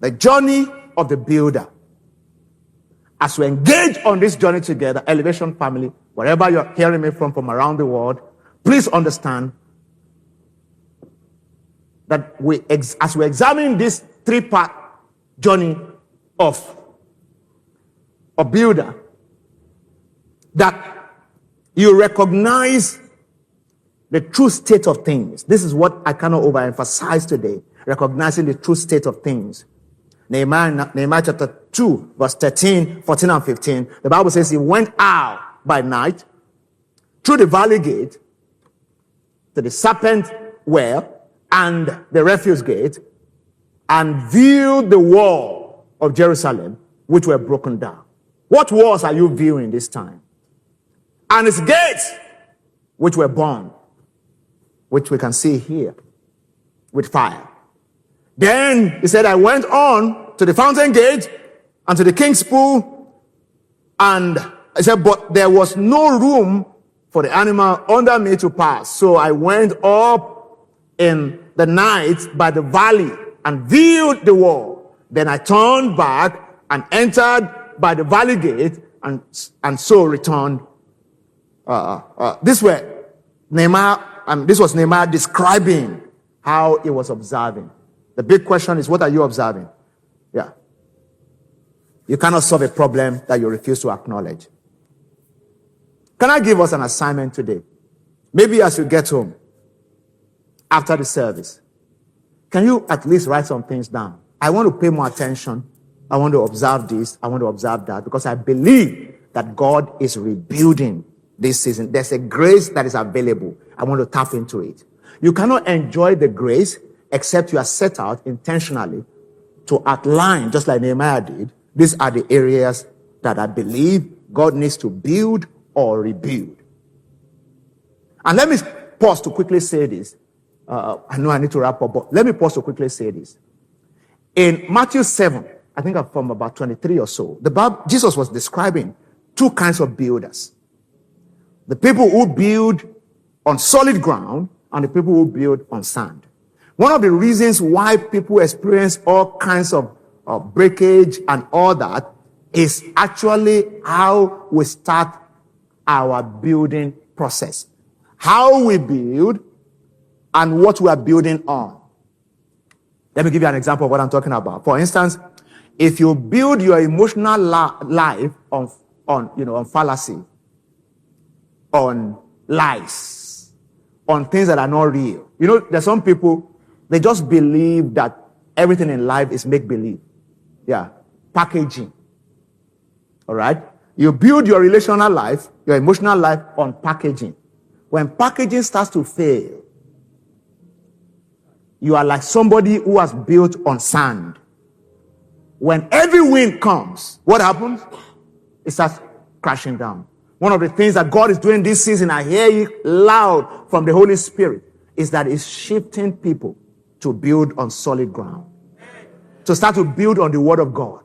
The journey of the builder. As we engage on this journey together, Elevation family, wherever you're hearing me from around the world, please understand that as we examine this three-part journey of a builder, that you recognize the true state of things. This is what I cannot overemphasize today, recognizing the true state of things. Nehemiah chapter 2, verse 13, 14, and 15. The Bible says he went out by night through the valley gate to the serpent well and the refuse gate, and viewed the wall of Jerusalem, which were broken down. What walls are you viewing this time? And its gates, which were burned, which we can see here with fire. Then he said, I went on to the fountain gate and to the king's pool, and he said, but there was no room for the animal under me to pass. So I went up in the night by the valley and viewed the wall. Then I turned back and entered by the valley gate, and so returned. This was Nehemiah describing how he was observing. The big question is, what are you observing? Yeah. You cannot solve a problem that you refuse to acknowledge. Can I give us an assignment today? Maybe as you get home, after the service, can you at least write some things down? I want to pay more attention. I want to observe this. I want to observe that, because I believe that God is rebuilding this season. There's a grace that is available. I want to tap into it. You cannot enjoy the grace except you are set out intentionally to outline, just like Nehemiah did. These are the areas that I believe God needs to build or rebuild. And let me pause to quickly say this. I know I need to wrap up, but let me pause to quickly say this. In Matthew 7, I think from about 23 or so, Jesus was describing two kinds of builders. The people who build on solid ground and the people who build on sand. One of the reasons why people experience all kinds of breakage and all that is actually how we start our building process. How we build and what we are building on. Let me give you an example of what I'm talking about. For instance, if you build your emotional life on fallacy, on lies, on things that are not real. You know, there's some people, they just believe that everything in life is make-believe. Yeah, packaging. All right? You build your relational life, your emotional life on packaging. When packaging starts to fail, you are like somebody who has built on sand. When every wind comes, what happens? It starts crashing down. One of the things that God is doing this season, I hear it loud from the Holy Spirit, is that it's shifting people to build on solid ground. To start to build on the Word of God.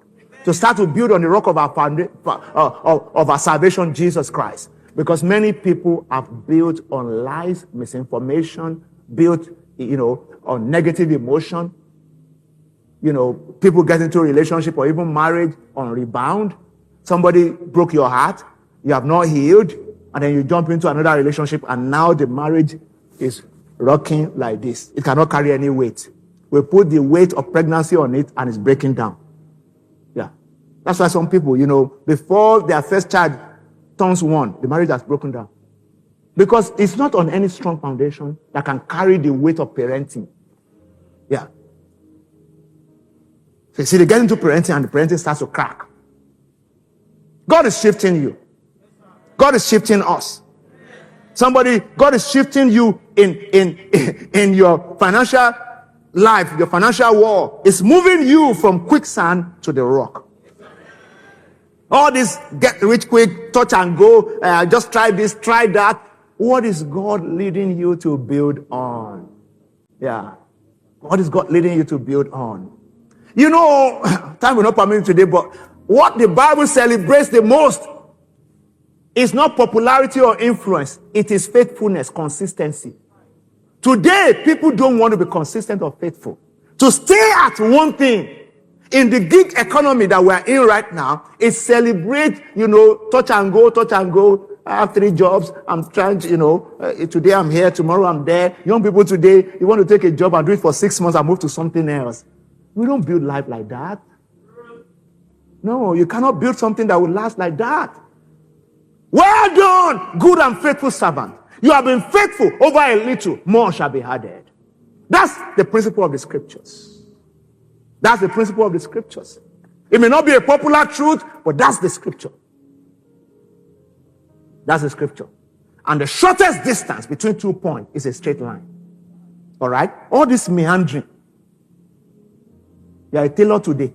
To start to build on the rock of our salvation, Jesus Christ. Because many people have built on lies, misinformation, built, on negative emotion. People get into a relationship or even marriage on rebound. Somebody broke your heart. You have not healed. And then you jump into another relationship, and now the marriage is rocking like this. It cannot carry any weight. We put the weight of pregnancy on it, and it's breaking down. Yeah. That's why some people, before their first child turns one, the marriage has broken down. Because it's not on any strong foundation that can carry the weight of parenting. Yeah. So you see, they get into parenting, and the parenting starts to crack. God is shifting you. God is shifting us. God is shifting you in your financial life, your financial war. It's moving you from quicksand to the rock. All this get rich quick, touch and go, just try this, try that. What is God leading you to build on? Yeah. What is God leading you to build on? Time will not permit today, but what the Bible celebrates the most is not popularity or influence. It is faithfulness, consistency. Today, people don't want to be consistent or faithful. To stay at one thing. In the gig economy that we're in right now, it celebrates, touch and go. I have 3 jobs. I'm trying to, today I'm here, tomorrow I'm there. Young people today, you want to take a job and do it for 6 months and move to something else. We don't build life like that. No, you cannot build something that will last like that. Well done, good and faithful servant. You have been faithful over a little, more shall be added. That's the principle of the scriptures. That's the principle of the scriptures. It may not be a popular truth, but that's the scripture. That's the scripture. And the shortest distance between 2 points is a straight line. All right? All this meandering. You are a tailor today,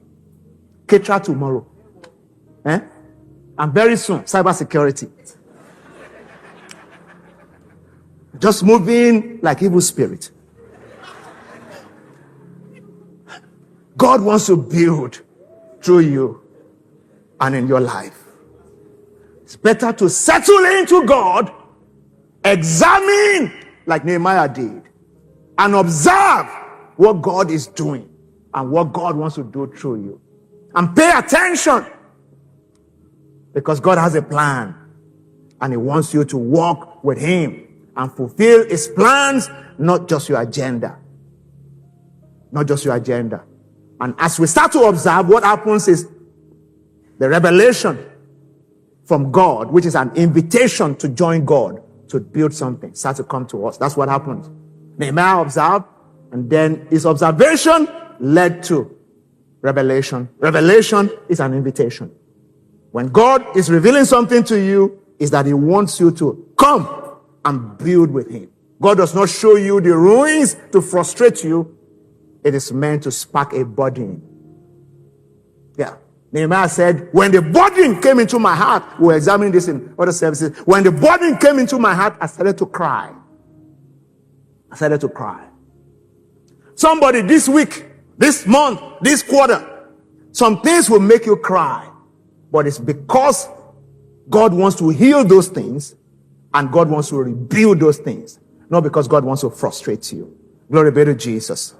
caterer tomorrow. And very soon, cybersecurity. Just moving like evil spirit. God wants to build through you and in your life. It's better to settle into God, examine like Nehemiah did, and observe what God is doing and what God wants to do through you. And pay attention, because God has a plan and He wants you to walk with Him and fulfill His plans, not just your agenda. Not just your agenda. And as we start to observe, what happens is the revelation from God, which is an invitation to join God to build something, starts to come to us. That's what happens. Nehemiah observed, and then his observation led to revelation. Revelation is an invitation. When God is revealing something to you, is that He wants you to come and build with Him. God does not show you the ruins to frustrate you. It is meant to spark a burden. Yeah. Nehemiah said, when the burden came into my heart, we were examining this in other services. When the burden came into my heart, I started to cry. I started to cry. Somebody this week, this month, this quarter, some things will make you cry. But it's because God wants to heal those things and God wants to rebuild those things. Not because God wants to frustrate you. Glory be to Jesus.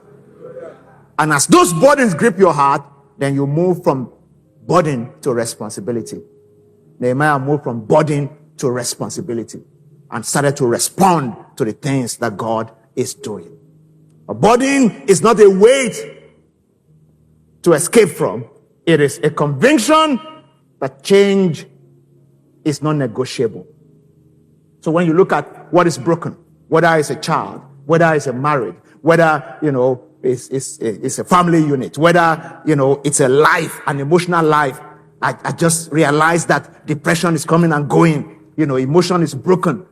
And as those burdens grip your heart, then you move from burden to responsibility. Nehemiah moved from burden to responsibility and started to respond to the things that God is doing. A burden is not a weight to escape from. It is a conviction that change is not negotiable. So when you look at what is broken, whether it's a child, whether it's a marriage, whether, it's a family unit, whether, it's a life, an emotional life, I just realized that depression is coming and going. Emotion is broken.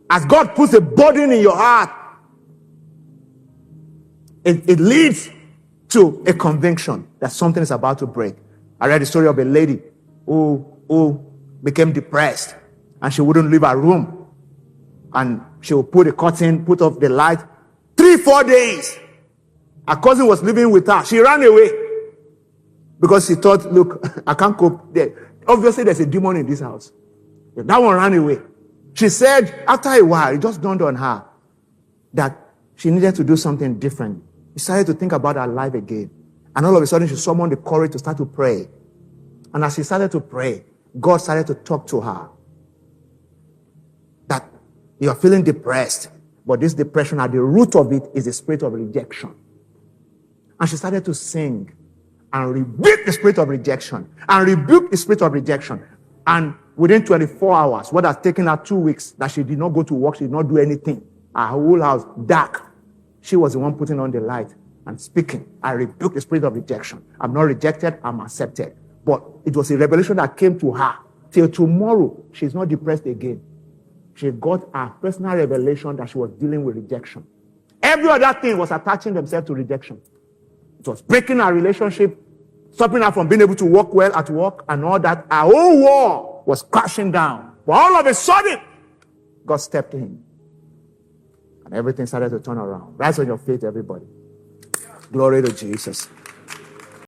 As God puts a burden in your heart, it leads to a conviction that something is about to break. I read the story of a lady who became depressed, and she wouldn't leave her room. And she would put a curtain, put off the light. 3-4 days. Her cousin was living with her. She ran away because she thought, look, I can't cope. Obviously, there's a demon in this house. That one ran away. She said, after a while, it just dawned on her that she needed to do something different. She started to think about her life again. And all of a sudden, she summoned the courage to start to pray. And as she started to pray, God started to talk to her. That you're feeling depressed, but this depression, at the root of it, is the spirit of rejection. And she started to sing and rebuke the spirit of rejection. And rebuke the spirit of rejection. And within 24 hours, what has taken her 2 weeks, that she did not go to work, she did not do anything. Her whole house dark. She was the one putting on the light and speaking. I rebuke the spirit of rejection. I'm not rejected, I'm accepted. But it was a revelation that came to her. Till tomorrow, she's not depressed again. She got a personal revelation that she was dealing with rejection. Every other thing was attaching themselves to rejection. It was breaking her relationship, stopping her from being able to work well at work and all that. Her whole wall was crashing down. But all of a sudden, God stepped in. And everything started to turn around. Rise on your feet, everybody. Glory to Jesus.